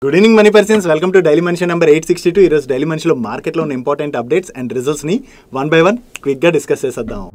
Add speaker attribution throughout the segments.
Speaker 1: Good evening money persons, welcome to daily మనిషి number 862. ఈరోజు daily మనిషిలో మార్కెట్లో ఉన్న ఇంపార్టెంట్ అప్డేట్స్ అండ్ రిజల్ట్స్ని 1 by 1 క్విక్గా డిస్కస్ చేసేద్దాం.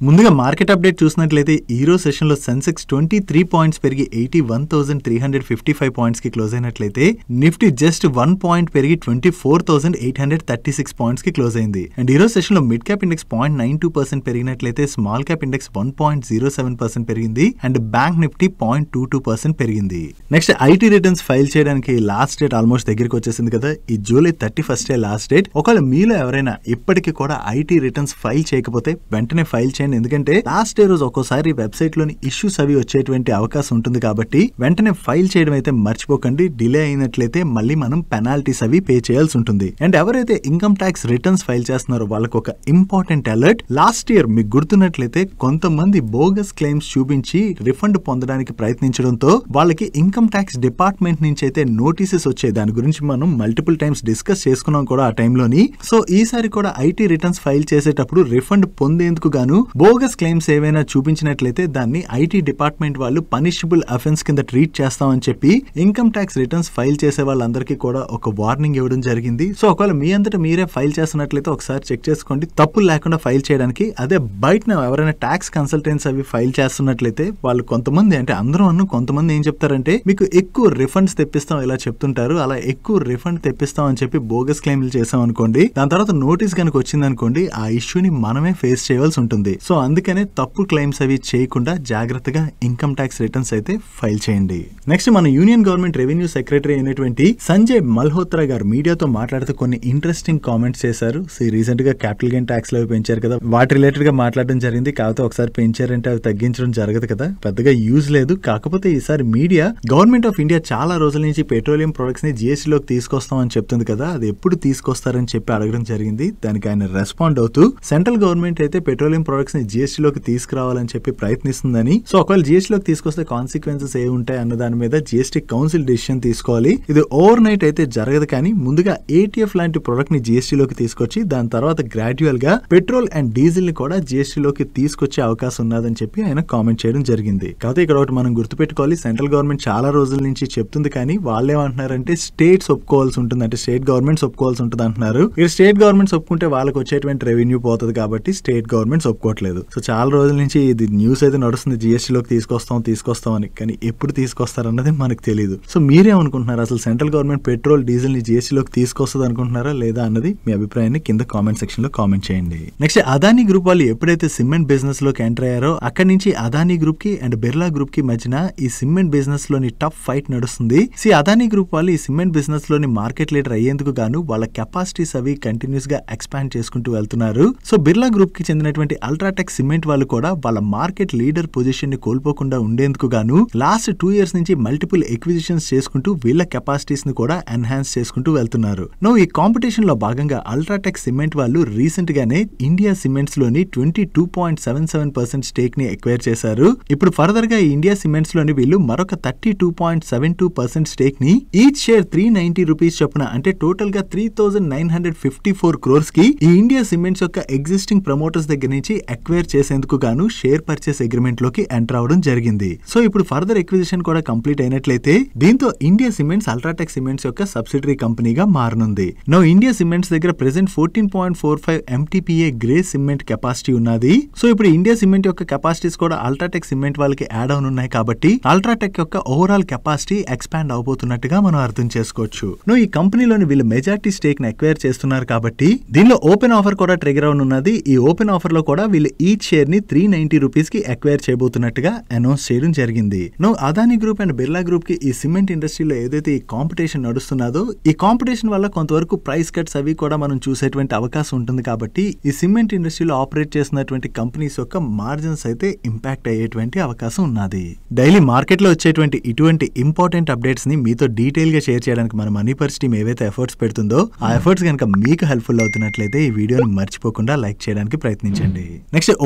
Speaker 1: ముందుగా మార్కెట్ అప్డేట్ చూసినట్లయితే ఈ రోజు సెషన్లో సెన్సెక్స్ 23 పాయింట్స్ పెరిగి 81,355 పాయింట్స్కి క్లోజ్ అయినట్లయితే నిఫ్టీ జస్ట్ 1 పాయింట్ పెరిగి 24,836 పాయింట్స్కి క్లోజ్ అయింది. అండ్ ఈ రోజు సెషన్లో మిడ్ క్యాప్ ఇండెక్స్ 0.92% పెరిగినట్లయితే స్మాల్ క్యాప్ ఇండెక్స్ 1.07% పెరిగింది అండ్ బ్యాంక్ నిఫ్టీ 0.22% పెరిగింది. నెక్స్ట్ ఐటీ రిటర్న్స్ ఫైల్ చేయడానికి లాస్ట్ డేట్ ఆల్మోస్ట్ దగ్గరికి వచ్చేసింది కదా. ఈ జూలై 31 లాస్ట్ డేట్. ఒకవేళ మీలో ఎవరైనా ఇప్పటికీ కూడా ఐటీ రిటర్న్స్ ఫైల్ చేయకపోతే వెంటనే ఫైల్ చేయండి. ఎందుకంటే లాస్ట్ డే రోజు ఒక్కోసారి వెబ్సైట్ లోని ఇష్యూస్ అవి వచ్చేటువంటి అవకాశం ఉంటుంది కాబట్టి వెంటనే ఫైల్ చేయడం అయితే మర్చిపోకండి. డిలే అయినట్లయితే మళ్ళీ మనం పెనాల్టీస్ అవి పే చేయాల్సి ఉంటుంది. అండ్ ఎవరైతే ఇన్కమ్ ట్యాక్స్ రిటర్న్స్ ఫైల్ చేస్తున్నారో వాళ్ళకి ఒక ఇంపార్టెంట్ అలర్ట్. లాస్ట్ ఇయర్ మీకు గుర్తున్నట్లయితే కొంతమంది బోగస్ క్లెయిమ్స్ చూపించి రిఫండ్ పొందడానికి ప్రయత్నించడంతో వాళ్ళకి ఇన్కమ్ ట్యాక్స్ డిపార్ట్మెంట్ నుంచి అయితే నోటీసెస్ వచ్చాయి. దాని గురించి మనం మల్టిపుల్ టైమ్స్ డిస్కస్ చేసుకున్నాం కూడా ఆ టైంలోని. సో ఈసారి కూడా ఐటీ రిటర్న్స్ ఫైల్ చేసేటప్పుడు రిఫండ్ పొందేందుకు గాను బోగస్ క్లెయిమ్స్ ఏవైనా చూపించినట్లయితే దాన్ని ఐటీ డిపార్ట్మెంట్ వాళ్ళు పనిషబుల్ అఫెన్స్ కింద ట్రీట్ చేస్తామని చెప్పి ఇన్కమ్ ట్యాక్స్ రిటర్న్స్ ఫైల్ చేసే వాళ్ళందరికీ కూడా ఒక వార్నింగ్ ఇవ్వడం జరిగింది. సో ఒకవేళ మీ అంతటా మీరే ఫైల్ చేస్తున్నట్లయితే ఒకసారి చెక్ చేసుకోండి, తప్పులు లేకుండా ఫైల్ చేయడానికి. అదే బయట ఎవరైనా ట్యాక్స్ కన్సల్టెంట్స్ అవి ఫైల్ చేస్తున్నట్లయితే వాళ్ళు కొంతమంది, అంటే అందరూ కొంతమంది ఏం చెప్తారంటే మీకు ఎక్కువ రిఫండ్స్ తెప్పిస్తాం ఇలా చెప్తుంటారు. అలా ఎక్కువ రిఫండ్ తెప్పిస్తాం అని చెప్పి బోగస్ క్లెయిమ్లు చేసాం అనుకోండి, దాని తర్వాత నోటీస్ కనుక వచ్చింది అనుకోండి, ఆ ఇష్యూని మనమే ఫేస్ చేయాల్సి ఉంటుంది. సో అందుకనే తప్పు క్లెయిమ్స్ అవి చేయకుండా జాగ్రత్తగా ఇన్కమ్ ట్యాక్స్ రిటర్న్స్ అయితే ఫైల్ చేయండి. నెక్స్ట్ మన యూనియన్ గవర్నమెంట్ రెవెన్యూ సెక్రటరీ అయినటువంటి సంజయ్ మల్హోత్రా గారు మీడియాతో మాట్లాడుతూ కొన్ని ఇంట్రెస్టింగ్ కామెంట్స్ చేశారు. రీసెంట్ గా క్యాపిటల్ గెయిన్ ట్యాక్స్ అవి పెంచారు కదా, వాటి రిలేటెడ్ గా మాట్లాడడం జరిగింది. కాకపోతే ఒకసారి పెంచారంటే అవి తగ్గించడం జరగదు కదా, పెద్దగా యూజ్ లేదు. కాకపోతే ఈసారి మీడియా గవర్నమెంట్ ఆఫ్ ఇండియా చాలా రోజుల నుంచి పెట్రోలియం ప్రొడక్ట్స్ ని జిఎస్టీలోకి తీసుకొస్తామని చెప్తుంది కదా, అది ఎప్పుడు తీసుకొస్తారని చెప్పి అడగడం జరిగింది. దానికి ఆయన రెస్పాండ్ అవుతూ సెంట్రల్ గవర్నమెంట్ అయితే పెట్రోలియం ప్రొడక్ట్స్ ని జిఎస్టీలోకి తీసుకురావాలని చెప్పి ప్రయత్నిస్తుందని, సో ఒకవేళ జిఎస్టీలోకి తీసుకొస్తే కాన్సిక్వెన్సెస్ ఏ ఉంటాయి అన్న దాని మీద జిఎస్టీ కౌన్సిల్ డిసిషన్ తీసుకోవాలి. ఇది ఓవర్ నైట్ అయితే జరగదు, కానీ ముందుగా ఏటీఎఫ్ లాంటి ప్రొడక్ట్ ని జిఎస్టీలోకి తీసుకొచ్చి దాని తర్వాత గ్రాడ్యువల్ గా పెట్రోల్ అండ్ డీజిల్ ని కూడా జిఎస్టీలోకి తీసుకొచ్చే అవకాశం ఉన్నదని చెప్పి ఆయన కామెంట్ చేయడం జరిగింది. కాకపోతే ఇక్కడ ఒకటి మనం గుర్తుపెట్టుకోవాలి, సెంట్రల్ గవర్నమెంట్ చాలా రోజుల నుంచి చెప్తుంది, కానీ వాళ్ళు ఏమంటున్నారంటే స్టేట్స్ ఒప్పుకోవాల్సి ఉంటుంది, అంటే స్టేట్ గవర్నమెంట్స్ ఒప్పుకోవాల్సి ఉంటుంది అంటున్నారు. ఇక్కడ స్టేట్ గవర్నమెంట్స్ ఒప్పుకుంటే వాళ్ళకి వచ్చేటువంటి రెవెన్యూ పోతుంది కాబట్టి స్టేట్ గవర్నమెంట్స్ ఒప్పుకోవట్లేదు. సో చాలా రోజుల నుంచి ఇది న్యూస్ అయితే నడుస్తుంది, జిఎస్టీలోకి తీసుకొస్తాం అని, కానీ ఎప్పుడు తీసుకొస్తారన్నది మనకు తెలియదు. సో మీరేమనుకుంటున్నారు, అసలు సెంట్రల్ గవర్నమెంట్ పెట్రోల్ డీజిల్ ని జిఎస్టీలోకి తీసుకొస్తుంది అనుకుంటున్నారా లేదా అన్నది మీ అభిప్రాయాన్ని కింద కామెంట్ సెక్షన్ లో కామెంట్ చేయండి. నెక్స్ట్ అదానీ గ్రూప్ వాళ్ళు ఎప్పుడైతే సిమెంట్ బిజినెస్ లోకి ఎంటర్ అయ్యారో అక్కడి నుంచి అదానీ గ్రూప్ కి అండ్ బిర్లా గ్రూప్ కి మధ్యన ఈ సిమెంట్ బిజినెస్ లోని టఫ్ ఫైట్ నడుస్తుంది. అదానీ గ్రూప్ వాళ్ళు ఈ సిమెంట్ బిజినెస్ లోని మార్కెట్ లీడర్ అయ్యేందుకు గాను వాళ్ళ కెపాసిటీస్ అవి కంటిన్యూస్ గా ఎక్స్పాండ్ చేసుకుంటూ వెళ్తున్నారు. సో బిర్లా గ్రూప్ కి చెందినటువంటి అల్ట్రాటెక్ సిమెంట్ వాళ్ళు కూడా వాళ్ళ మార్కెట్ లీడర్ పొజిషన్ ని కోల్పోకుండా ఉండేందుకు గాను లాస్ట్ 2 years నుంచి మల్టిపుల్ ఎక్విజిషన్స్ చేసుకుంటూ వీళ్ళ కెపాసిటీస్ ని కూడా ఎన్హాన్స్ చేసుకుంటూ వెళ్తున్నారు. ఈ కాంపిటీషన్ లో భాగంగా అల్ట్రాటెక్ సిమెంట్ వాళ్ళు రీసెంట్ గానే ఇండియా సిమెంట్స్ లోని 22.77% స్టేక్ ని ఎక్వైర్ చేశారు. ఇప్పుడు ఫర్దర్ గా ఈ ఇండియా సిమెంట్స్ లోని వీళ్ళు మరొక 32.72% స్టేక్ ని ఈచ్ షేర్ 390 రూపీస్ చొప్పున, అంటే టోటల్ గా 3,954 crores కి ఈ ఇండియా సిమెంట్స్ యొక్క ఎగ్జిస్టింగ్ ప్రమోటర్స్ దగ్గర నుంచి ఎక్వైర్ చేసేందుకు గాను షేర్ పర్చేస్ అగ్రిమెంట్ లోకి ఎంటర్ అవడం జరిగింది. సో ఇప్పుడు ఫర్దర్ ఎక్విజిషన్ కూడా కంప్లీట్ అయినట్లయితే దీంతో ఇండియా సిమెంట్స్ అల్ట్రాటెక్ సిమెంట్స్ యొక్క సబ్సిడరీ కంపెనీగా మారనుంది. ఇండియా సిమెంట్స్ దగ్గర present 14.45 MTPA grey cement capacity ఉన్నది. సో ఇప్పుడు ఇండియా సిమెంట్ యొక్క కెపాసిటీస్ కూడా అల్ట్రాటెక్ సిమెంట్ వాళ్ళకి యాడ్ అవునున్నాయి కాబట్టి అల్ట్రాటెక్ యొక్క ఓవరాల్ కెపాసిటీ ఎక్స్పాండ్ అవబోతున్నట్టుగా మనం అర్థం చేసుకోవచ్చు. ఈ కంపెనీలోని వీళ్ళు మెజారిటీ స్టేక్ ని ఎక్వైర్ చేస్తున్నారు కాబట్టి దీనిలో ఓపెన్ ఆఫర్ కూడా ట్రిగర్ అవునున్నది. ఈ ఓపెన్ ఆఫర్ లో కూడా వీళ్ళు ఈచ్ షేర్ ని 390 రూపీస్ కి ఎక్వైర్ చేయబోతున్నట్టుగా అనౌన్స్ చేయడం జరిగింది. Adani group and Birla group కి ఈ సిమెంట్ ఇండస్ట్రీలో ఏదైతే ఈ కాంపిటీషన్ నడుస్తున్నదో ఈ కాంపిటీషన్ వల్ల కొంతవరకు ప్రైస్ కట్స్ అవి కూడా మనం చూసేటువంటి అవకాశం ఉంటుంది కాబట్టి ఈ సిమెంట్ ఇండస్ట్రీలో ఆపరేట్ చేస్తున్నటువంటి కంపెనీస్ యొక్క మార్జిన్స్ అయితే ఇంపాక్ట్ అయ్యేటువంటి అవకాశం ఉన్నది. డైలీ మార్కెట్ లో వచ్చేటువంటి ఇటువంటి ఇంపార్టెంట్ అప్డేట్స్ ని మీతో డీటెయిల్ గా షేర్ చేయడానికి మన మనీ పర్స్ టీమ్ ఏవైతే ఎఫర్ట్స్ పెడుతుందో ఆ ఎఫర్ట్స్ కనుక మీకు హెల్ప్ఫుల్ అవుతున్నట్లయితే ఈ వీడియోని మర్చిపోకుండా లైక్ చేయడానికి ప్రయత్నించండి. Next next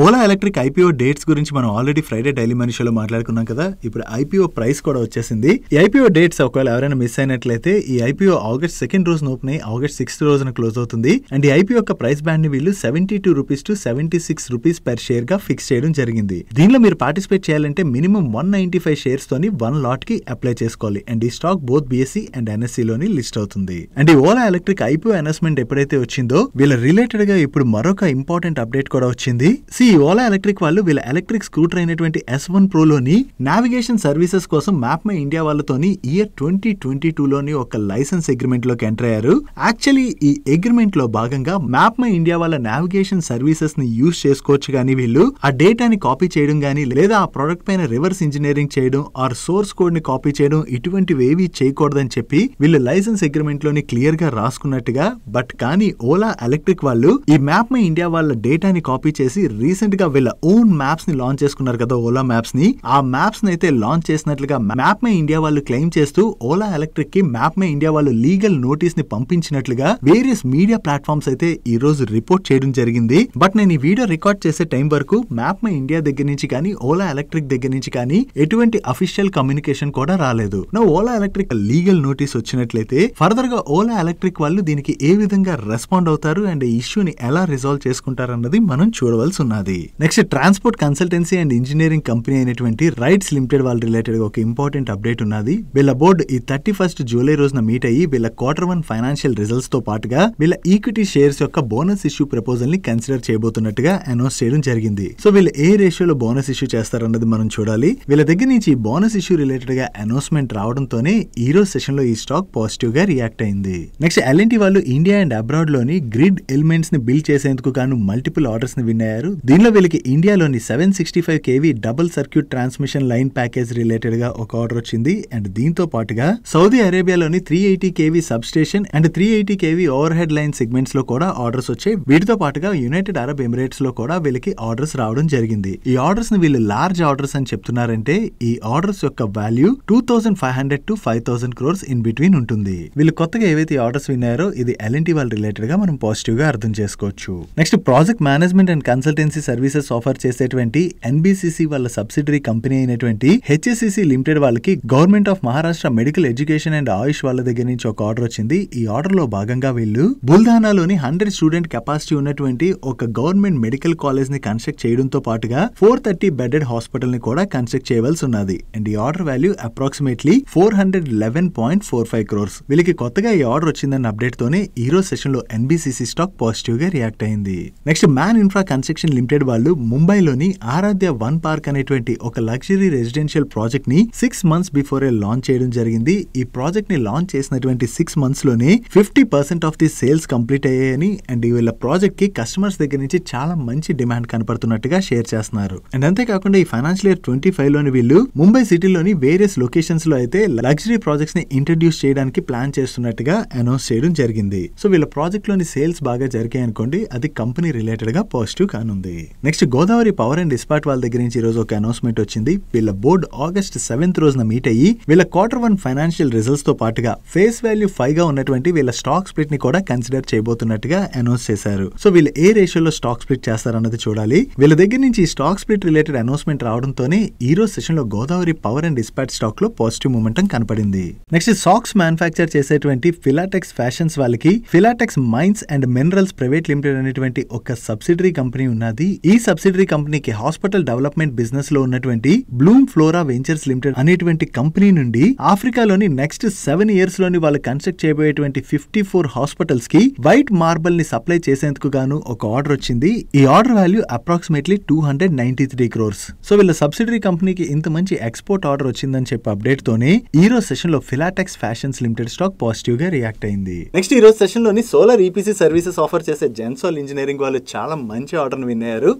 Speaker 1: Ola electric IPO dates గురించి మనం ఆల్రెడీ ఫ్రైడే డైలీ మనీ షోలో మాట్లాడుకున్నాం కదా. ఇప్పుడు ఐపీఓ ప్రైస్ కూడా వచ్చేసింది. ఈ ఐపీఓ డేట్స్ ఒకవేళ ఎవరైనా మిస్ అయినట్లయితే ఈ ఐపీఓ August 2 రోజున ఓపెన్ అయ్యి August 6 రోజున క్లోజ్ అవుతుంది. అండ్ ఈ ఐపీఓ యొక్క ప్రైస్ బ్యాండ్ ని వీళ్ళు 72 rupees to 76 rupees per share గా ఫిక్స్ చేయడం జరిగింది. దీనిలో మీరు పార్టిసిపేట్ చేయాలంటే మినిమం 195 షేర్స్ తోని 1 లాట్ కి అప్లై చేసుకోవాలి. అండ్ ఈ stock both BSE and NSE లోని లిస్ట్ అవుతుంది. అండ్ ఈ ఓలా ఎలక్ట్రిక్ ఐపీఓ అనౌన్స్మెంట్ ఎప్పుడైతే వచ్చిందో వీళ్ళ రిలేటెడ్ గా ఇప్పుడు మరొక ఇంపార్టెంట్ అప్డేట్ కూడా వచ్చింది. ఈ ఓలా ఎలక్ట్రిక్ వాళ్ళు వీళ్ళ ఎలక్ట్రిక్ స్కూటర్ అయినటువంటి S1 Pro లోని నావిగేషన్ సర్వీసెస్ కోసం మ్యాప్ మై ఇండియా వాళ్ళతోని ఇయర్ 2022 లోని ఒక లైసెన్స్ అగ్రిమెంట్ లోకి ఎంటర్ అయ్యారు. యాక్చువల్లీ ఈ అగ్రిమెంట్ లో భాగంగా మ్యాప్ మై ఇండియా వాళ్ళ నావిగేషన్ సర్వీసెస్ ని యూజ్ చేసుకోవచ్చు కానీ వీళ్ళు ఆ డేటాని కాపీ చేయడం గానీ లేదా ఆ ప్రొడక్ట్ పైన రివర్స్ ఇంజనీరింగ్ చేయడం ఆర్ సోర్స్ కోడ్ ని కాపీ చేయడం ఇటువంటివి ఏవి చేయకూడదని చెప్పి వీళ్ళు లైసెన్స్ అగ్రిమెంట్ లోని క్లియర్ గా రాసుకున్నట్టుగా. బట్ కానీ ఓలా ఎలక్ట్రిక్ వాళ్ళు ఈ మ్యాప్ మై ఇండియా వాళ్ళ డేటాని కాపీ చేసి రీసెంట్ గా వీళ్ళ ఓన్ మ్యాప్స్ ని లాంచ్ చేసుకున్నారు కదా ఓలా మ్యాప్స్ ని. ఆ మ్యాప్స్ ని అయితే లాంచ్ చేసినట్లుగా మ్యాప్ మై ఇండియా వాళ్ళు క్లెయిమ్ చేస్తూ ఓలా ఎలక్ట్రిక్ కి మ్యాప్ మై ఇండియా వాళ్ళు లీగల్ నోటీస్ ని పంపించినట్లుగా వేరియస్ మీడియా ప్లాట్ఫామ్స్ అయితే ఈ రోజు రిపోర్ట్ చేయడం జరిగింది. బట్ నేను ఈ వీడియో రికార్డ్ చేసే టైం వరకు మ్యాప్ మై ఇండియా దగ్గర నుంచి కానీ ఓలా ఎలక్ట్రిక్ దగ్గర నుంచి కానీ ఎటువంటి అఫీషియల్ కమ్యూనికేషన్ కూడా రాలేదు. నా ఓలా ఎలక్ట్రిక్ లీగల్ నోటీస్ వచ్చినట్లయితే ఫర్దర్ గా ఓలా ఎలక్ట్రిక్ వాళ్ళు దీనికి ఏ విధంగా రెస్పాండ్ అవుతారు అండ్ ఈ ఇష్యూని ఎలా రిజాల్వ్ చేసుకుంటారు అన్నది మనం చూడవలసి ఉన్నది. Next transport consultancy and engineering company అయినటువంటి రైట్స్ లిమిటెడ్ వాళ్ళ రిలేటెడ్ ఒక ఇంపార్టెంట్ అప్డేట్ ఉన్నది. వీళ్ళ బోర్డు ఈ 31 జూలై రోజున మీట్ అయ్యి వీళ్ళ Q1 ఫైనాన్షియల్ రిజల్ట్స్ తో పాటుగా వీళ్ళ ఈక్విటీ షేర్స్ యొక్క బోనస్ ఇష్యూ ప్రపోజల్ ని కన్సిడర్ చేయబోతున్నట్టుగా అనౌన్స్ చేయడం జరిగింది. సో వీళ్ళు ఏ రేషియోలో బోనస్ ఇష్యూ చేస్తారన్నది మనం చూడాలి. వీళ్ళ దగ్గర నుంచి బోనస్ ఇష్యూ రిలేటెడ్ గా అనౌన్స్మెంట్ రావడంతోనే ఈ రోజు సెషన్ లో ఈ స్టాక్ పాజిటివ్ గా రియాక్ట్ అయింది. నెక్స్ట్ L&T వాళ్ళు ఇండియా అండ్ అబ్రాడ్ లోని గ్రిడ్ ఎలిమెంట్స్ ని బిల్డ్ చేసేందుకు గాను మల్టిపుల్ ఆర్డర్స్ ని విన్ అయ్యారు. దీనిలో వీళ్ళకి ఇండియాలోని 765 kV double circuit transmission line package related గా ఒక ఆర్డర్ వచ్చింది. అండ్ దీంతో పాటుగా సౌదీ అరేబియాలోని 380 kV substation and 380 kV overhead line segments లో కూడా ఆర్డర్స్ వచ్చాయి. వీటితో పాటుగా యునైటెడ్ అరబ్ ఎమిరేట్స్ లో కూడా వీళ్ళకి ఆర్డర్స్ రావడం జరిగింది. ఈ ఆర్డర్స్ ని వీళ్ళు లార్జ్ ఆర్డర్స్ అని చెప్తున్నారంటే ఈ ఆర్డర్స్ యొక్క value 2500 to 5000 crores in between ఉంటుంది. వీళ్ళు కొత్తగా ఏవైతే ఆర్డర్స్ విన్నారో ఇది L&T వాళ్ళ రిలేటెడ్ గా మనం పాజిటివ్ గా అర్థం చేసుకోవచ్చు. Next project management and consultancy services offer చేసేటువంటి NBCC వాళ్ళ సబ్సిడరీ కంపెనీ అయినటువంటి HSCC లిమిటెడ్ వాళ్ళకి government of Maharashtra medical education and AYUSH వాళ్ళ దగ్గర నుంచి ఒక ఆర్డర్ వచ్చింది. ఈ ఆర్డర్ లో భాగంగా వీళ్ళు బుల్ధానాలోని 100 స్టూడెంట్ కెపాసిటీ ఉన్నటువంటి ఒక గవర్నమెంట్ మెడికల్ కాలేజ్ ని కన్స్ట్రక్ట్ చేయడంతో పాటుగా 430 బెడెడ్ హాస్పిటల్ ని కూడా కన్స్ట్రక్ట్ చేయవలసి ఉన్నది. అండ్ ఈ ఆర్డర్ వాల్యూ అప్రాక్సిమేట్లీ 411.45 crores. వీళ్ళకి కొత్తగా ఈ ఆర్డర్ వచ్చిందన్న అప్డేట్ తోనే ఈ రోజు సెషన్ లో NBCC స్టాక్ పాజిటివ్ గా రియాక్ట్ అయింది. Next man infra construction limited వాళ్ళు ముంబైలోని ఆరాధ్య వన్ పార్క్ అనేటువంటి ఒక లగ్జరీ రెసిడెన్షియల్ ప్రాజెక్ట్ ని 6 months బిఫోర్ లాంచ్ చేయడం జరిగింది. ఈ ప్రాజెక్ట్ ని లాంచ్ చేసినటువంటి 6 months లోనే 50% ఆఫ్ ది సేల్స్ కంప్లీట్ అయ్యాయని అండ్ వీళ్ళ ప్రాజెక్ట్ కి కస్టమర్స్ దగ్గర నుంచి చాలా మంచి డిమాండ్ కనపడుతున్నట్టుగా షేర్ చేస్తున్నారు. అండ్ అంతేకాకుండా ఈ ఫైనాన్షియల్ ఇయర్ 25 లోని వీళ్ళు ముంబై సిటీలోని వేరియస్ లొకేషన్స్ లో అయితే లగ్జరీ ప్రాజెక్ట్స్ ని ఇంట్రడ్యూస్ చేయడానికి ప్లాన్ చేస్తున్నట్టుగా అనౌన్స్ చేయడం జరిగింది. సో వీళ్ళ ప్రాజెక్ట్ లోని సేల్స్ బాగా జరిగాయి అనుకోండి, అది కంపెనీ రిలేటెడ్ గా పాజిటివ్ కానుంది. Next Godavari power and Ispat వాళ్ళ దగ్గర నుంచి ఈ రోజు ఒక అనౌన్స్మెంట్ వచ్చింది. వీళ్ళ బోర్డు August 7 రోజున మీట్ అయ్యి వీళ్ళ Q1 ఫైనాన్షియల్ రిజల్ట్స్ తో పాటుగా ఫేస్ వాల్యూ 5 గా ఉన్నటువంటి వీళ్ళ స్టాక్ స్ప్లిట్ ని కూడా కన్సిడర్ చేయబోతున్నట్టుగా అనౌన్స్ చేశారు. సో వీళ్ళు ఏ రేషియోలో స్టాక్ స్ప్లిట్ చేస్తారన్నది చూడాలి. వీళ్ళ దగ్గర నుంచి స్టాక్ స్ప్లిట్ రిలేటెడ్ అనౌన్స్మెంట్ రావడంతోనే ఈ రోజు సెషన్ లో Godavari power and Ispat stock లో పాజిటివ్ మూమెంటం కనపడింది. నెక్స్ట్ సాక్స్ మ్యానుఫ్యాక్చర్ చేసేటువంటి ఫిలాటెక్స్ ఫ్యాషన్స్ వాళ్ళకి Filatex mines and minerals private limited అనేటువంటి ఒక సబ్సిడరీ కంపెనీ ఉన్నది. ఈ సబ్సిడరీ కంపెనీకి హాస్పిటల్ డెవలప్మెంట్ బిజినెస్ లో ఉన్నటువంటి బ్లూమ్ ఫ్లోరా వెంచర్స్ లిమిటెడ్ అనేటువంటి కంపెనీ నుండి ఆఫ్రికాలోని నెక్స్ట్ 7 years లోని వాళ్ళు కన్స్ట్రక్ట్ చేయబోయేటువంటి 54 హాస్పిటల్స్ కి వైట్ మార్బల్ ని సప్లై చేసేందుకు గాను ఒక ఆర్డర్ వచ్చింది. ఈ order value approximately 293 crores. So వీళ్ళ సబ్సిడరీ కంపెనీకి ఇంత మంచి ఎక్స్పోర్ట్ ఆర్డర్ వచ్చిందని చెప్పి అప్డేట్ తోనే ఈ రోజు సెషన్ లో ఫిలాటెక్స్ ఫ్యాషన్స్ లిమిటెడ్ స్టాక్ పాజిటివ్ గా రియాక్ట్ అయింది. నెక్స్ట్ ఈ రోజు సెషన్ లోని సోలార్ ఈపీసీ సర్వీసెస్ ఆఫర్ చేసే జెన్సాల్ ఇంజనీరింగ్ వాళ్ళు చాలా మంచి ఆర్డర్ విన్నారు.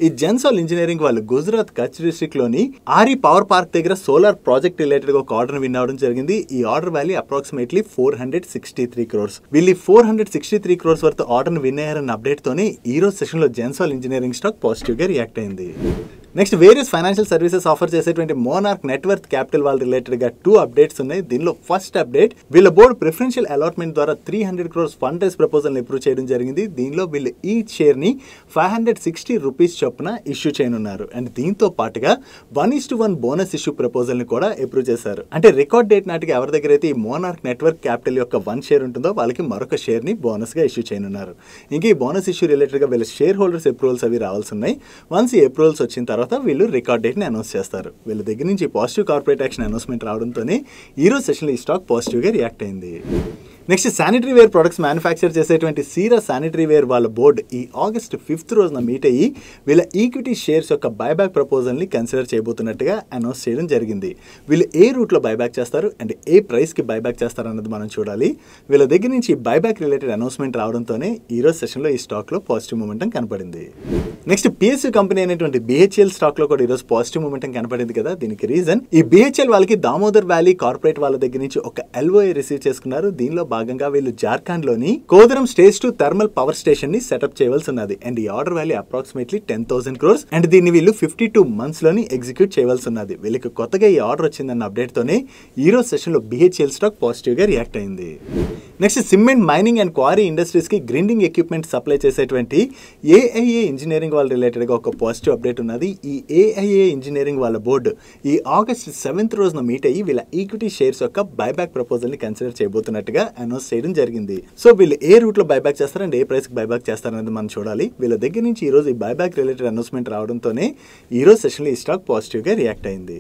Speaker 1: ఈ జెన్సాల్ ఇంజనీరింగ్ వాళ్ళు గుజరాత్ కచ్ డిస్ట్రిక్ట్ లోని ఆరి పవర్ పార్క్ దగ్గర సోలార్ ప్రాజెక్ట్ రిలేటెడ్ ఒక ఆర్డర్ విన్ అవడం జరిగింది. ఈ ఆర్డర్ వాల్యూ అప్రాక్సిమేట్లీ 463 crores. వీళ్ళు 463 crores వర్త్ ఆర్డర్ విన్ అయ్యారన్న అప్డేట్ తోనే ఈ రోజు సెషన్ లో జెన్సాల్ ఇంజనీరింగ్ స్టాక్ పాజిటివ్ గా రియాక్ట్ అయింది. Next various financial services offer చేసేటువంటి మోనార్క్ నెట్వర్త్ క్యాపిటల్ వాళ్ళ రిలేటెడ్ గా 2 అప్డేట్స్ ఉన్నాయి. దీనిలో ఫస్ట్ అప్డేట్, వీళ్ళ బోర్డు ప్రిఫరెన్షియల్ అలాట్మెంట్ ద్వారా 300 crores fund raise proposal approve చేయడం జరిగింది. దీనిలో వీళ్ళు ఈ షేర్ ని 560 రూపీస్ చొప్పున ఇష్యూ చేయనున్నారు. అండ్ దీంతో పాటుగా 1:1 బోనస్ ఇష్యూ ప్రపోజల్ ని కూడా అప్రూవ్ చేశారు. అంటే రికార్డ్ డేట్ నాటికి ఎవరి దగ్గర అయితే ఈ మోనార్క్ నెట్వర్క్ క్యాపిటల్ యొక్క 1 షేర్ ఉంటుందో వాళ్ళకి మరొక షేర్ ని బోనస్ గా ఇష్యూ చేయనున్నారు. ఇంకా ఈ బోనస్ ఇష్యూ రిలేటెడ్ గా వీళ్ళ షేర్ హోల్డర్స్ అప్రూవల్స్ అవి రావాల్సి ఉన్నాయి. వన్స్ ఈ అప్రూవల్స్ వచ్చిన తర్వాత వీళ్ళు రికార్డ్ డేట్ ని అనౌన్స్ చేస్తారు. వీళ్ళ దగ్గర నుంచి పాజిటివ్ కార్పొరేట్ యాక్షన్ అనౌన్స్మెంట్ రావడంతోనే ఈరోజు సెషన్లో ఈ స్టాక్ పాజిటివ్ గా రియాక్ట్ అయింది. Next sanitary ware products manufacture చేసేటువంటి సీరా శానిటరీ వేర్ వాళ్ళ బోర్డు ఈ August 5th రోజున మీట్ అయ్యి వీళ్ళ ఈక్విటీ షేర్స్ యొక్క బైబ్యాక్ ప్రపోజల్ని కన్సిడర్ చేయబోతున్నట్టుగా అనౌన్స్ చేయడం జరిగింది. వీళ్ళు ఏ రూట్లో బైబ్యాక్ చేస్తారు అండ్ ఏ ప్రైస్కి బైబ్యాక్ చేస్తారు అన్నది మనం చూడాలి. వీళ్ళ దగ్గర నుంచి బైబ్యాక్ రిలేటెడ్ అనౌన్స్మెంట్ రావడంతోనే ఈరోజు సెషన్లో ఈ స్టాక్లో పాజిటివ్ మూమెంటం కనపడింది. నెక్స్ట్ PSU కంపెనీ అనేటువంటి BHEL స్టాక్లో కూడా ఈరోజు పాజిటివ్ మూమెంటం కనపడింది కదా. దీనికి రీజన్ ఈ BHEL వాళ్ళకి దామోదర్ వ్యాలీ కార్పొరేట్ వాళ్ళ దగ్గర నుంచి ఒక LOA రిసీవ్ చేసుకున్నారు. దీనిలో భాగంగా వీళ్ళు జార్ఖండ్ లోని కోదరం స్టేజ్ 2 థర్మల్ పవర్ స్టేషన్ ని సెటప్ చేయవలసి ఉన్నది. అండ్ ఈ order value approximately 10,000 crores and దీన్ని వీళ్ళు 52 months లోని ఎగ్జిక్యూట్ చేయవలసి ఉన్నది. వీళ్ళకి కొత్తగా ఈ ఆర్డర్ వచ్చిందన్న అప్డేట్ తోనే ఈరోజు సెషన్ లో BHEL స్టాక్ పాజిటివ్ గా రియాక్ట్ అయింది. Next cement mining and quarry industries కి గ్రిండింగ్ ఎక్విప్మెంట్ సప్లై చేసేటువంటి AIA ఇంజనీరింగ్ వాళ్ళ రిలేటెడ్ గా ఒక పాజిటివ్ అప్డేట్ ఉన్నది. ఈ AIA ఇంజనీరింగ్ వాళ్ళ బోర్డు ఈ August 7th రోజున మీట్ అయ్యి వీళ్ళ ఈక్విటీ షేర్స్ యొక్క బైబ్యాక్ ప్రపోజల్ ని కన్సిడర్ చేయబోతున్నట్టుగా అనౌన్స్ చేయడం జరిగింది. సో వీళ్ళు ఏ రూట్ లో బైబ్యాక్ చేస్తారు అండ్ ఏ ప్రైస్ కి బైబ్యాక్ చేస్తారనేది మనం చూడాలి. వీళ్ళ దగ్గర నుంచి ఈ రోజు ఈ బైబ్యాక్ రిలేటెడ్ అనౌన్స్మెంట్ రావడంతోనే ఈ రోజు సెషన్ లో ఈ స్టాక్ పాజిటివ్ గా రియాక్ట్ అయింది.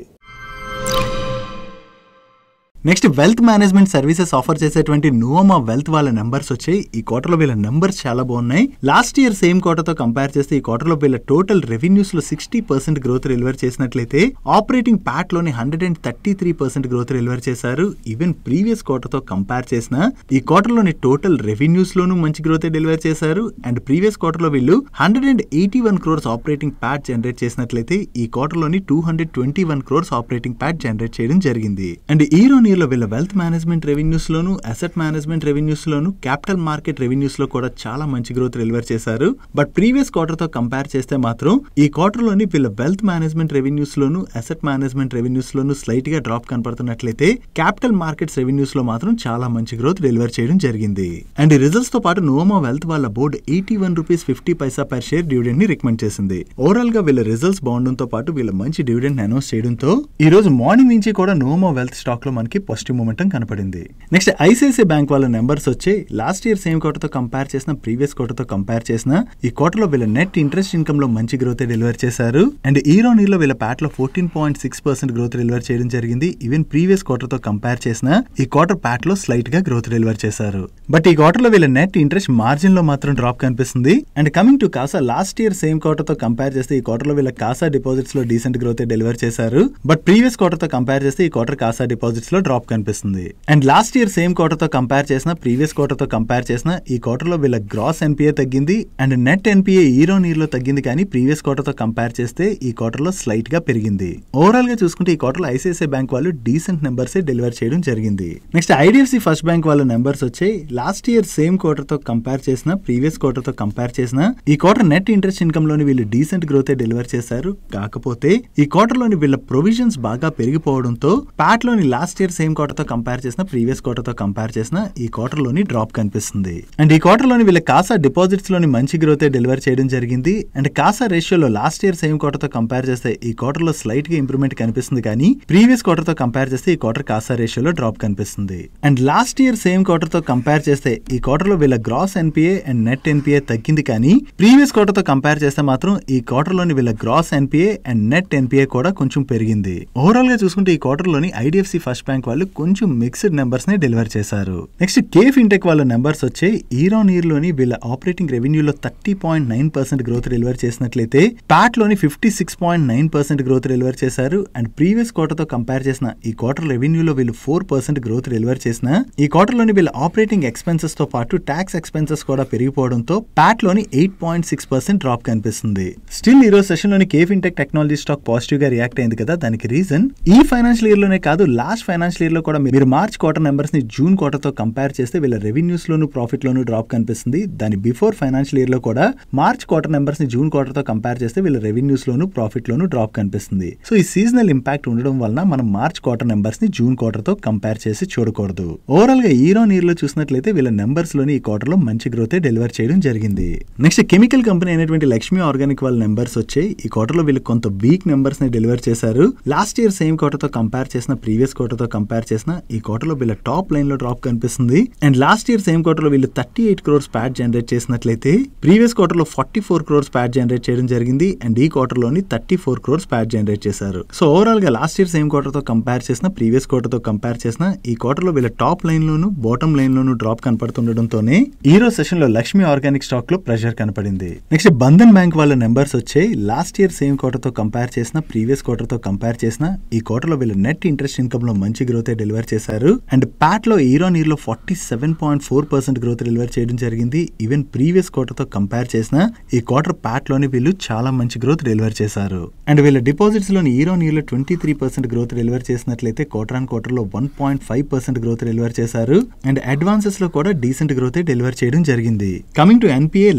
Speaker 1: Next wealth management services offer చేసేటువంటి నువోమా వెల్త్ వాళ్ళ నెంబర్స్ వచ్చాయి. ఈ క్వార్టర్లో వీళ్ళ నెంబర్స్ చాలా బాగున్నాయి. లాస్ట్ ఇయర్ సేమ్ క్వార్టర్తో కంపేర్ చేస్తే ఈ క్వార్టర్లో వీళ్ళ టోటల్ రెవెన్యూస్ లో 60% గ్రోత్ డెలివర్ చేసినట్లయితే ఆపరేటింగ్ ప్యాట్ లోని 133% గ్రోత్ డెలివర్ చేశారు. ఈవెన్ ప్రీవియస్ క్వార్టర్తో కంపేర్ చేసిన ఈ క్వార్టర్లోని టోటల్ రెవెన్యూస్ లోనూ మంచి గ్రోత్ డెలివర్ చేశారు. అండ్ ప్రీవియస్ క్వార్టర్లో వీళ్ళు 181 crores ఆపరేటింగ్ ప్యాట్ జనరేట్ చేసినట్లయితే ఈ క్వార్టర్లోని 221 crores ఆపరేటింగ్ ప్యాట్ జనరేట్ చేయడం జరిగింది. అండ్ ఈ లో వీళ్ళ వెల్త్ మేనేజ్మెంట్ రెవెన్యూస్ లోను, అసెట్ మేనేజ్మెంట్ రెవెన్యూస్ లోను, క్యాపిటల్ మార్కెట్ రెవెన్యూస్ లో కూడా చాలా మంచి గ్రోత్ డెలివర్ చేశారు. బట్ ప్రీవియస్ క్వార్టర్ తో కంపేర్ చేస్తే మాత్రం ఈ క్వార్టర్ లోని వీళ్ళ వెల్త్ మేనేజ్మెంట్ రెవెన్యూస్ లోను, అసెట్ మేనేజ్మెంట్ రెవెన్యూస్ లోను స్లైట్ గా డ్రాప్ కనపడుతున్నట్లయితే క్యాపిటల్ మార్కెట్స్ రెవెన్యూస్ లో మాత్రం చాలా మంచి గ్రోత్ డెలివర్ చేయడం జరిగింది. అండ్ ఈ రిజల్ట్స్ తో పాటు నోమా వెల్త్ వాళ్ళ బోర్డు 81 రూపీస్ 50 పైసా పర్ షేర్ డివిడెండ్ ని రికమెండ్ చేసింది. ఓవరాల్ గా వీళ్ళ రిజల్ట్స్ బాగుండడంతో పాటు వీళ్ళ మంచి డివిడెండ్ అనౌన్స్ చేయడంతో ఈ రోజు మార్నింగ్ నుంచి కూడా నోమా వెల్త్ స్టాక్ లో మనకి పాజిటివ్ మూమెంటం కనపడింది. నెక్స్ట్ ఐసిఐసిఐ బ్యాంక్ వాళ్ళ నెంబర్స్ వచ్చి లాస్ట్ ఇయర్ సేమ్ క్వార్టర్ తో కంపేర్ చేసిన, ప్రీవియస్ క్వార్టర్ తో కంపేర్ చేసిన ఈ క్వార్టర్ లో వీళ్ళ నెట్ ఇంట్రెస్ట్ ఇన్కమ్ లో మంచి గ్రోత్ డెలివర్ చేశారు. అండ్ ఇయర్ ఆన్ ఇయర్ లో వీళ్ళ ప్యాట్ లో 14.6% గ్రోత్ డెలివర్ చేయడం జరిగింది. ఈవెన్ ప్రీవియస్ క్వార్టర్ తో కంపేర్ చేసిన ఈ క్వార్టర్ ప్యాట్ లో స్లైట్ గా గ్రోత్ డెలివర్ చేశారు. బట్ ఈ క్వార్టర్ లో వీళ్ళ నెట్ ఇంట్రెస్ట్ మార్జిన్ లో మాత్రం డ్రాప్ కనిపిస్తుంది. And coming to CASA, last year same quarter తో కంపేర్ చేస్తే ఈ క్వార్టర్ లో వీళ్ళ కాసా డిపాజిట్స్ లో డీసెంట్ గ్రోత్ డెలివర్ చేశారు. బట్ ప్రీవియస్ క్వార్టర్ తో కంపేర్ చేస్తే ఈ క్వార్టర్ కాసా డిపాజిట్స్ లో డ్రాప్ కనిపిస్తుంది. And last year same quarter తో కంపేర్ చేసిన, ప్రీవియస్ క్వార్టర్ తో కంపేర్ చేసిన ఈ క్వార్టర్ లో వీళ్ళ గ్రాస్ ఎన్పిఏ తగ్గింది and net NPA year on year లో తగ్గింది. కానీ ప్రీవియస్ క్వార్టర్ తో కంపేర్ చేస్తే ఈ క్వార్టర్ లో స్లైట్ గా పెరిగింది. ఓవరాల్ గా చూసుకుంటే ఈ క్వార్టర్ లో ఐసిఐసిఐ బ్యాంక్ వాళ్ళు డీసెంట్ నెంబర్స్ డెలివర్ చేయడం జరిగింది. నెక్స్ట్ ఐడిఎఫ్సి ఫస్ట్ బ్యాంక్ వాళ్ళ నెంబర్స్ వచ్చాయి. లాస్ట్ ఇయర్ సేమ్ క్వార్టర్ తో కంపేర్ చేసిన, ప్రీవియస్ క్వార్టర్ తో కంపేర్ చేసిన ఈ క్వార్టర్ నెట్ ఇంట్రెస్ట్ ఇన్కమ్ లోని వీళ్ళు డీసెంట్ గ్రోత్ డెలివర్ చేశారు. కాకపోతే ఈ క్వార్టర్ లోని వీళ్ళ ప్రొవిజన్స్ బాగా పెరిగిపోవడంతో ప్యాట్ లోని లాస్ట్ ఇయర్ సేమ్ క్వార్టర్ తో కంపేర్ చేసిన, ప్రీవియస్ క్వార్టర్ తో కంపేర్ చేసిన ఈ క్వార్టర్ లోని డ్రాప్ కనిపిస్తుంది. అండ్ ఈ క్వార్టర్ లోని వీళ్ళ కాసా డిపాజిట్స్ లోని మంచి గ్రోత్ డెలివర్ చేయడం జరిగింది. అండ్ కాసా రేషియోలో లాస్ట్ ఇయర్ సేమ్ క్వార్టర్ తో కంపేర్ చేస్తే ఈ క్వార్టర్ లో స్లైట్ గా ఇంప్రూవ్మెంట్ కనిపిస్తుంది. కానీ ప్రీవియస్ క్వార్టర్ తో కంపేర్ చేస్తే ఈ క్వార్టర్ కాసా రేషియోలో డ్రాప్ కనిపిస్తుంది. And last year same quarter తో కంపేర్ చేస్తే ఈ క్వార్టర్ లో వీళ్ళ gross NPA and net NPA తగ్గింది. కానీ ప్రీవియస్ క్వార్టర్ తో కంపేర్ చేస్తే మాత్రం ఈ క్వార్టర్ లోని వీళ్ళ gross NPA and net NPA కూడా కొంచెం పెరిగింది. ఓవరాల్ గా చూసుకుంటే ఈ క్వార్టర్ లోని ఐడిఎఫ్సి ఫస్ట్ బ్యాంక్ వాళ్ళు కొంచెం మిక్స్డ్ నెంబర్స్ ని డెలివర్ చేశారు. నెక్స్ట్ కే ఫిన్టెక్ వాళ్ళ నెంబర్స్ వచ్చాయి. ఇయర్ ఆన్ ఇయర్ లోని వీళ్ళ ఆపరేటింగ్ రెవెన్యూలో 30.9% గ్రోత్ డెలివర్ చేసినట్లయితే ప్యాట్ లోని 56.9% గ్రోత్ డెలివర్ చేశారు. అండ్ ప్రీవియస్ క్వార్టర్ తో కంపేర్ చేసిన ఈ క్వార్టర్ రెవెన్యూలో వీళ్ళు 4% గ్రోత్ డెలివర్ చేసిన ఈ క్వార్టర్ లోని వీళ్ళ ఆపరేటింగ్ ఎక్స్పెన్సెస్ తో పాటు ట్యాక్స్ ఎక్స్పెన్సెస్ కూడా పెరిగిపోవడంతో ప్యాట్ లోని 8.6% డ్రాప్ కనిపిస్తుంది. స్టిల్ ఈ రోజు సెషన్ లోని కే ఫిన్టెక్ టెక్నాలజీ స్టాక్ పాజిటివ్ గా రియాక్ట్ అయింది కదా. దానికి రీజన్ ఈ ఫైనాన్షియల్ ఇయర్ లోనే కాదు, లాస్ట్ ఫైనాన్షియల్ ఫైనాన్షియల్ ఇయర్ లో కూడా మీరు మార్చ్ క్వార్టర్ నెంబర్స్ ని జూన్ క్వార్టర్ తో కంపేర్ చేస్తే వీళ్ళ రెవెన్యూస్ లోను ప్రాఫిట్ లోను డ్రాప్ కనిపిస్తుంది. దాని బిఫోర్ ఫైనాన్షియల్ ఇయర్ లో కూడా మార్చ్ క్వార్టర్ నెంబర్స్ ని జూన్ క్వార్టర్ తో కంపేర్ చేస్తే వీళ్ళ రెవెన్యూస్ లోను ప్రాఫిట్ లోను డ్రాప్ కనిపిస్తుంది. సో ఈ సీజనల్ ఇంపాక్ట్ ఉండడం వలన మనం మార్చ్ క్వార్టర్ నెంబర్స్ ని జూన్ క్వార్టర్ తో కంపేర్ చేసి చూడకూడదు. ఓవరాల్ గా ఇయర్ ఆన్ ఇయర్ లో చూసినట్లయితే వీళ్ళ నెంబర్స్ లోని ఈ క్వార్టర్ లో మంచి గ్రోత్ డెలివర్ చేయడం జరిగింది. నెక్స్ట్ కెమికల్ కంపెనీ అయినటువంటి లక్ష్మీ ఆర్గానిక్ వాళ్ళ నెంబర్స్ వచ్చాయి. ఈ క్వార్టర్ లో వీళ్ళు కొంత వీక్ నెంబర్స్ ని డెలివర్ చేశారు. లాస్ట్ ఇయర్ సేమ్ క్వార్టర్ తో కంపేర్ చేసిన ప్రీవియస్ క్వార్టర్ తో కంపేర్ చేసిన ఈ క్వార్టర్ లో వీళ్ళ టాప్ లైన్ లో డ్రాప్ కనిపిస్తుంది. And last year same quarter లో వీళ్ళు 38 crores ప్యాట్ జనరేట్ చేసినట్లయితే ప్రీవియస్ క్వార్టర్ లో 44 crores ప్యాట్ జనరేట్ చేయడం జరిగింది. అండ్ ఈ క్వార్టర్ లోని 34 crores ప్యాట్ జనరేట్ చేశారు. సో ఓవరాల్ గా లాస్ట్ ఇయర్ సేమ్ క్వార్టర్ తో కంపేర్ చేసిన ప్రీవియస్ క్వార్టర్ తో కంపేర్ చేసిన ఈ క్వార్టర్ లో వీళ్ళ టాప్ లైన్ లోను బాటమ్ లైన్ లోను డ్రాప్ కనపడుతుండటంతోనే ఈ రోజు సెషన్ లో లక్ష్మీ ఆర్గానిక్ స్టాక్ లో ప్రెషర్ కనపడింది. నెక్స్ట్ బంధన్ బ్యాంక్ వాళ్ళ నెంబర్స్ వచ్చాయి. లాస్ట్ ఇయర్ సేమ్ క్వార్టర్ తో కంపేర్ చేసిన ప్రీవియస్ క్వార్టర్ తో కంపేర్ చేసిన ఈ క్వార్టర్ లో వీళ్ళ నెట్ ఇంట్రెస్ట్ ఇన్కమ్ లో మంచి గ్రోత్ డెలివర్ చేశారు. అండ్ ప్యాట్ లో ఇయర్ ఆన్ ఇయర్ లో 47.4% గ్రోత్ డెలివర్ చేయడం జరిగింది. ఈవెన్ ప్రీవియస్ క్వార్టర్ తో కంపేర్ చేసిన ఈ క్వార్టర్ ప్యాట్ లోని వీళ్ళు చాలా మంచి గ్రోత్ డెలివర్ చేశారు. అండ్ వీళ్ళ డిపాజిట్స్ లోని ఇయర్ ఆన్ ఇయర్ లో 23% గ్రోత్ డెలివర్ చేసినట్లయితే క్వార్టర్ ఆన్ క్వార్టర్ లో 1.5% గ్రోత్ డెలివర్ చేశారు. అండ్ అడ్వాన్సెస్ లో కూడా డీసెంట్ గ్రోత్ డెలివర్ చేయడం జరిగింది. Coming to NPA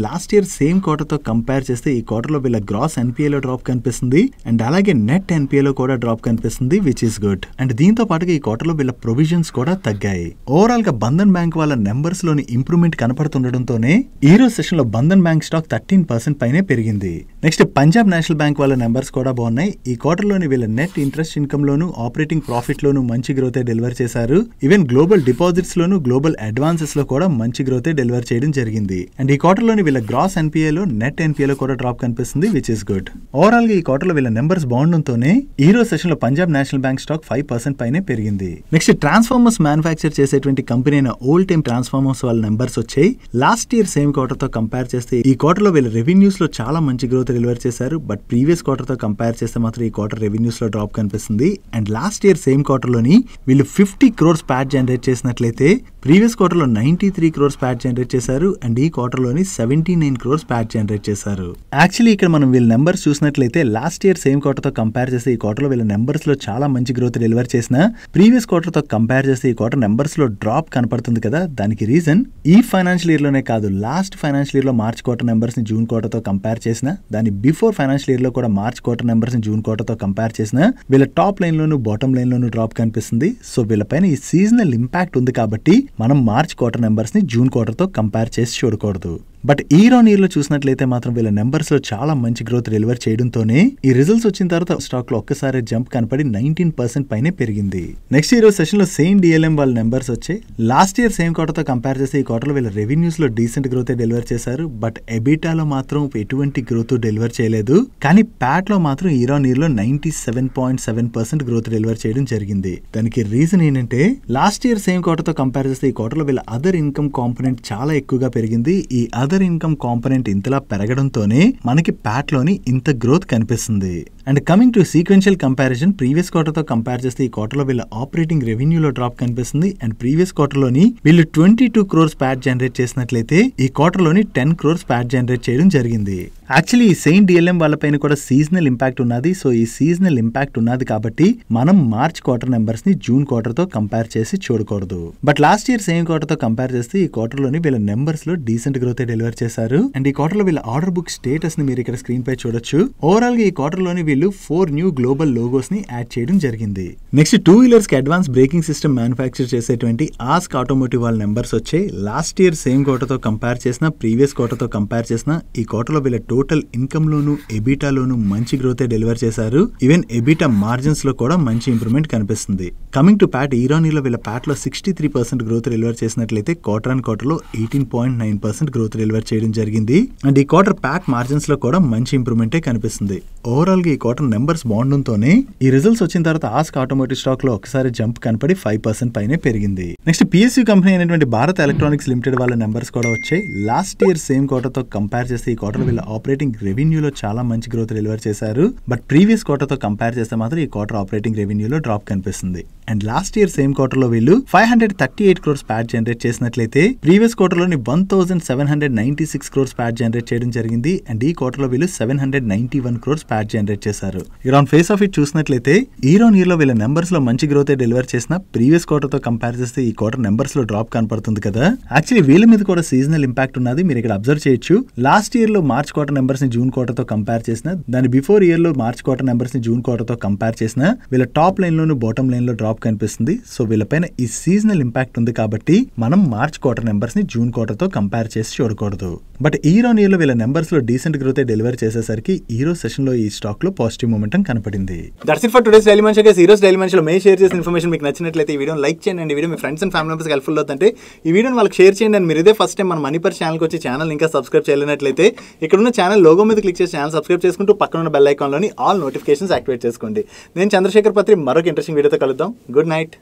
Speaker 1: last year same quarter తో కంపేర్ చేస్తే ఈ క్వార్టర్ లో వీళ్ళ గ్రాస్ ఎన్పిఏ లో డ్రాప్ కనిపిస్తుంది. అండ్ అలాగే నెట్ ఎన్పిఏ లో కూడా డ్రాప్ కనిపిస్తుంది, విచ్ ఇస్ గుడ్. అండ్ దీంతో పాటుగా ఈ క్వార్టర్ లో వీళ్ళ ప్రొవిజన్స్ కూడా తగ్గాయి. ఓవరాల్ గా బంధన్ బ్యాంక్ వాళ్ళ నెంబర్స్ లోని ఇంప్రూవ్మెంట్ కనపడుతుండటంతోనే ఈ రోజు సెషన్ లో బంధన్ బ్యాంక్ స్టాక్ 13% పైనే పెరిగింది. నెక్స్ట్ పంజాబ్ నేషనల్ బ్యాంక్ వాళ్ళ నెంబర్స్ కూడా బాగున్నాయి. ఈ క్వార్టర్ లోని వీళ్ళ నెట్ ఇంట్రెస్ట్ ఇన్కమ్ లోను ఆపరేటింగ్ ప్రాఫిట్ లోను మంచి గ్రోత్ డెలివర్ చేశారు. ఈవెన్ గ్లోబల్ డిపాజిట్స్ లోను గ్లోబల్ అడ్వాన్సెస్ లో కూడా మంచి గ్రోత్ డెలివర్ చేయడం జరిగింది. అండ్ ఈ క్వార్టర్ లోని వీళ్ళ గ్రాస్ ఎన్పిఏ లో నెట్ ఎన్పిఏ లో కూడా డ్రాప్ కనిపిస్తుంది, విచ్ ఇస్ గుడ్. ఓవరాల్ గా ఈ క్వార్టర్ లో వీళ్ళ నెంబర్స్ బాగుండటంతోనే ఈ రోజు సెషన్ లో పంజాబ్ నేషనల్ బ్యాంక్ స్టాక్ 5% పైనే పెరిగింది. నెక్స్ట్ ట్రాన్స్ఫార్మర్స్ మ్యానుఫ్యాక్చర్ చేసేటువంటి కంపెనీ అయిన ఓల్డ్ టైమ్ ట్రాన్స్ఫార్మర్స్ వాళ్ళ నెంబర్స్ వచ్చాయి. లాస్ట్ ఇయర్ సేమ్ క్వార్టర్ తో కంపేర్ చేస్తే ఈ క్వార్టర్ లో వీళ్ళ రెవెన్యూస్ లో చాలా మంచి గ్రోత్ డెలివర్ చేశారు. బట్ ప్రీవియస్ క్వార్టర్ తో కంపేర్ చేస్తే మాత్రం ఈ క్వార్టర్ రెవెన్యూస్ లో డ్రాప్ కనిపిస్తుంది. And last year same quarter లోని వీళ్ళు 50 crores ప్యాట్ జనరేట్ చేసినట్లయితే ప్రీవియస్ క్వార్టర్ లో 93 crores ప్యాట్ జనరేట్ చేశారు. అండ్ ఈ క్వార్టర్ లోని 79 crores ప్యాట్ జనరేట్ చేశారు. యాక్చువల్లీ ఇక్కడ మనం వీళ్ళ నెంబర్స్ చూసినట్లయితే లాస్ట్ ఇయర్ సేమ్ క్వార్టర్ తో కంపేర్ చేస్తే ఈ క్వార్టర్ లో వీళ్ళ నెంబర్స్ లో చాలా మంచి గ్రోత్ డెలివర్ చేసిన ప్రీవియస్ క్వార్టర్ తో కంపేర్ చేస్తే ఈ క్వార్టర్ నెంబర్స్ లో డ్రాప్ కనపడుతుంది కదా. దానికి రీజన్ ఈ ఫైనాన్షియల్ ఇయర్ లోనే కాదు, లాస్ట్ ఫైనాన్షియల్ ఇయర్ లో మార్చ్ క్వార్టర్ నెంబర్స్ ని జూన్ క్వార్టర్ తో కంపేర్ చేసిన, దాని బిఫోర్ ఫైనాన్షియల్ ఇయర్ లో కూడా మార్చ్ క్వార్టర్ నెంబర్స్ ని జూన్ క్వార్టర్ తో కంపేర్ చేసిన వీళ్ళ టాప్ లైన్ లోను బాటమ్ లైన్ లోను డ్రాప్ కనిపిస్తుంది. సో వీళ్ళపైన ఈ సీజనల్ ఇంపాక్ట్ ఉంది కాబట్టి మనం మార్చ్ క్వార్టర్ నెంబర్స్ ని జూన్ క్వార్టర్ తో కంపేర్ చేసి చూడకూడదు. బట్ ఇయర్ ఆన్ ఇయర్ లో చూసినట్లయితే మాత్రం వీళ్ళ నెంబర్స్ లో చాలా మంచి గ్రోత్ డెలివర్ చేయడంతోనే ఈ రిజల్ట్స్ వచ్చిన తర్వాత స్టాక్ లో ఒక్కసారి జంప్ కనపడి 19% పైనే పెరిగింది. నెక్స్ట్ ఈ రోజు సెషన్ లో సేమ్ డిఎల్ఎం వాళ్ళ నెంబర్స్ వచ్చాయి. లాస్ట్ ఇయర్ సేమ్ క్వార్టర్ తో కంపేర్ చేస్తే ఈ క్వార్టర్ లో వీళ్ళ రెవెన్యూస్ లో డీసెంట్ గ్రోత్ డెలివర్ చేశారు. బట్ ఎబిటాలో మాత్రం ఎటువంటి గ్రోత్ డెలివర్ చేయలేదు. కానీ ప్యాట్ లో మాత్రం ఇయర్ ఆన్ ఇయర్ లో 97.7% గ్రోత్ డెలివర్ చేయడం జరిగింది. దానికి రీజన్ ఏంటంటే లాస్ట్ ఇయర్ సేమ్ క్వార్టర్ తో కంపేర్ చేస్తే ఈ క్వార్టర్ లో వీళ్ళ అదర్ ఇన్కమ్ కాంపోనెంట్ చాలా ఎక్కువగా పెరిగింది. ఈ అదర్ ఇన్కమ్ కాంపోనెంట్ ఇంతలా పెరగడంతోనే మనకి ప్యాట్ లోని ఇంత గ్రోత్ కనిపిస్తుంది. And coming to sequential comparison previous quarter తో కంపేర్ చేస్తే ఈ క్వార్టర్ లో వీళ్ళ ఆపరేటింగ్ రెవెన్యూలో డ్రాప్ కనిపిస్తుంది. అండ్ ప్రీవియస్ క్వార్టర్ లోని వీళ్ళు 22 crores ప్యాట్ జనరేట్ చేసినట్లయితే ఈ క్వార్టర్ లోని 10 crores ప్యాట్ జనరేట్ చేయడం జరిగింది. యాక్చువల్లీ ఈ సెయింట్ డిఎల్ఎం వాళ్ళపైన కూడా సీజనల్ ఇంపాక్ట్ ఉన్నది. సో ఈ సీజనల్ ఇంపాక్ట్ ఉన్నది కాబట్టి మనం మార్చ్ క్వార్టర్ నెంబర్స్ ని జూన్ క్వార్టర్ తో కంపేర్ చేసి చూడకూడదు. But last year same quarter తో కంపేర్ చేస్తే ఈ క్వార్టర్ లోని వీళ్ళ నెంబర్స్ లో డీసెంట్ గ్రోత్ డెలివర్ చేశారు. అండ్ ఈ క్వార్టర్ లో వీళ్ళ ఆర్డర్ బుక్ స్టేటస్ ని మీరు ఇక్కడ స్క్రీన్ పై చూడొచ్చు. ఓవరాల్ గా ఈ క్వార్టర్ లోని వీళ్ళు 4 న్యూ గ్లోబల్ లోగోస్ ని యాడ్ చేయడం జరిగింది. నెక్స్ట్ 2 వీలర్స్ కి అడ్వాన్స్ బ్రేకింగ్ సిస్టమ్ మ్యానుఫ్యాక్చర్ చేసేటువంటి ఆస్క్ ఆటోమోటివ్ వాళ్ళ నెంబర్స్ వచ్చాయి. లాస్ట్ ఇయర్ సేమ్ క్వార్టర్ తో కంపేర్ చేసిన ప్రీవియస్ క్వార్టర్ తో కంపేర్ చేసిన ఈ క్వార్టర్ లో వీళ్ళ టోటల్ ఇన్కమ్ లోను ఎబిటాలోను మంచి గ్రోత్ డెలివర్ చేశారు. ఈవెన్ ఎబిటా మార్జిన్స్ లో కూడా మంచి ఇంప్రూవ్మెంట్ కనిపిస్తుంది. Coming to Pat year on year లో వీళ్ళ ప్యాట్ లో 63% గ్రోత్ డెలివర్ చేసినట్లయితే క్వార్టర్ ఆన్ క్వార్టర్ లో 18.9% గ్రోత్ డెలివర్ చేయడం జరిగింది. అండ్ ఈ క్వార్టర్ ప్యాట్ మార్జిన్స్ లో కూడా మంచి ఇంప్రూవ్మెంటే కనిపిస్తుంది. ఓవరాల్ గా ఈ క్వార్టర్ నెంబర్స్ బాగుండటంతోనే ఈ రిజల్ట్స్ వచ్చిన తర్వాత ఆస్క్ ఆటోమోటివ్ స్టాక్ లో ఒకసారి జంప్ కనపడి 5% పైనే పెరిగింది. నెక్స్ట్ పిఎస్యూ కంపెనీ అయినటువంటి భారత్ ఎలక్ట్రానిక్స్ లిమిటెడ్ వాళ్ళ నెంబర్స్ కూడా వచ్చాయి. లాస్ట్ ఇయర్ సేమ్ క్వార్టర్ తో కంపేర్ చేస్తే ఈ క్వార్టర్ వీళ్ళ ఆపరేటింగ్ రెవెన్యూలో చాలా మంచి గ్రోత్ డెలివర్ చేశారు. బట్ ప్రీవియస్ క్వార్టర్ తో కంపేర్ చేస్తే మాత్రం ఈ క్వార్టర్ ఆపరేటింగ్ రెవెన్యూలో డ్రాప్ కనిపిస్తుంది. And last year same quarter లో వీళ్ళు 538 crores ప్యాట్ జనరేట్ చేసినట్లయితే ప్రీవియస్ క్వార్టర్ లోని 1796 crores ప్యాట్ జనరేట్ చేయడం జరిగింది. అండ్ ఈ క్వార్టర్ లో వీళ్ళు 791 crores ప్యాట్ జనరేట్ చేశారు. ఇక్కడ ఆన్ ఫేస్ ఆఫ్ ఇట్ చూసినట్లయితే ఇయర్ ఆన్ ఇయర్ లో వీళ్ళ నెంబర్స్ లో మంచి గ్రోత్ డెలివర్ చేసిన ప్రీవియస్ క్వార్టర్ తో కంపేర్ చేస్తే ఈ క్వార్టర్ నెంబర్స్ లో డ్రాప్ కనపడుతుంది కదా. యాక్చువల్లీ వీళ్ళ మీద కూడా సీజనల్ ఇంపాక్ట్ ఉన్నది, మీరు ఇక్కడ అబ్జర్వ్ చేయొచ్చు. లాస్ట్ ఇయర్ లో మార్చ్ క్వార్టర్ నెంబర్స్ ని జూన్ క్వార్టర్ తో కంపేర్ చేసిన, దాని బిఫోర్ ఇయర్ లో మార్చ్ క్వార్టర్ నెంబర్స్ ని జూన్ క్వార్టర్ తో కంపేర్ చేసిన వీళ్ళ టాప్ లైన్ లోను బాటమ్ లైన్ లో డ్రాప్ కనిపిస్తుంది. సో వీళ్ళపైన ఈ సీజనల్ ఇంపాక్ట్ ఉంది కాబట్టి మనం మార్చ్ క్వార్టర్ నెంబర్స్ ని జూన్ క్వార్టర్ తో కంపేర్ చేసి చూడకూడదు. బట్ ఇయర్ ఆన్ ఇయర్ లో వీళ్ళ నెంబర్స్ లో డీసెంట్ గ్రోత్ డెలివర్ చేసేసరికి ఈరోజు సెషన్ లో ఈ స్టాక్ లో పాజిటివ్ మూమెంటం కనపడింది. That's it for today's daily munch. ఈరోజు డైలీ మంచ్ లో మేము షేర్ చేసిన ఇన్ఫర్మేషన్ మీకు నచ్చినట్లయితే ఈ వీడియో లైక్ చేయండి. ఈ video me friends and family members helpful అవుతుంటే ఈ వీడియోని వాళ్ళకి షేర్ చేయండి. అండ్ మీరు ఇదే ఫస్ట్ టైం మన మనీపర్ ఛానల్కి వచ్చి ఛానల్ ఇంకా సబ్స్క్రైబ్ చేయలేనట్లయితే ఇక్కడ ఉన్న ఛానల్ లోగో మీద క్లిక్ చేసి ఛానల్ సబ్స్క్రైబ్ చేసుకుంటూ పక్కన ఉన్న బెల్ ఐకాన్లోని ఆల్ నోటిఫికేషన్స్ యాక్టివేట్ చేసుకోండి. నేను చంద్రశేఖర్ పత్రి మరొక ఇంట్రెస్టింగ్ వీడియోతో కలుద్దాం. Good night.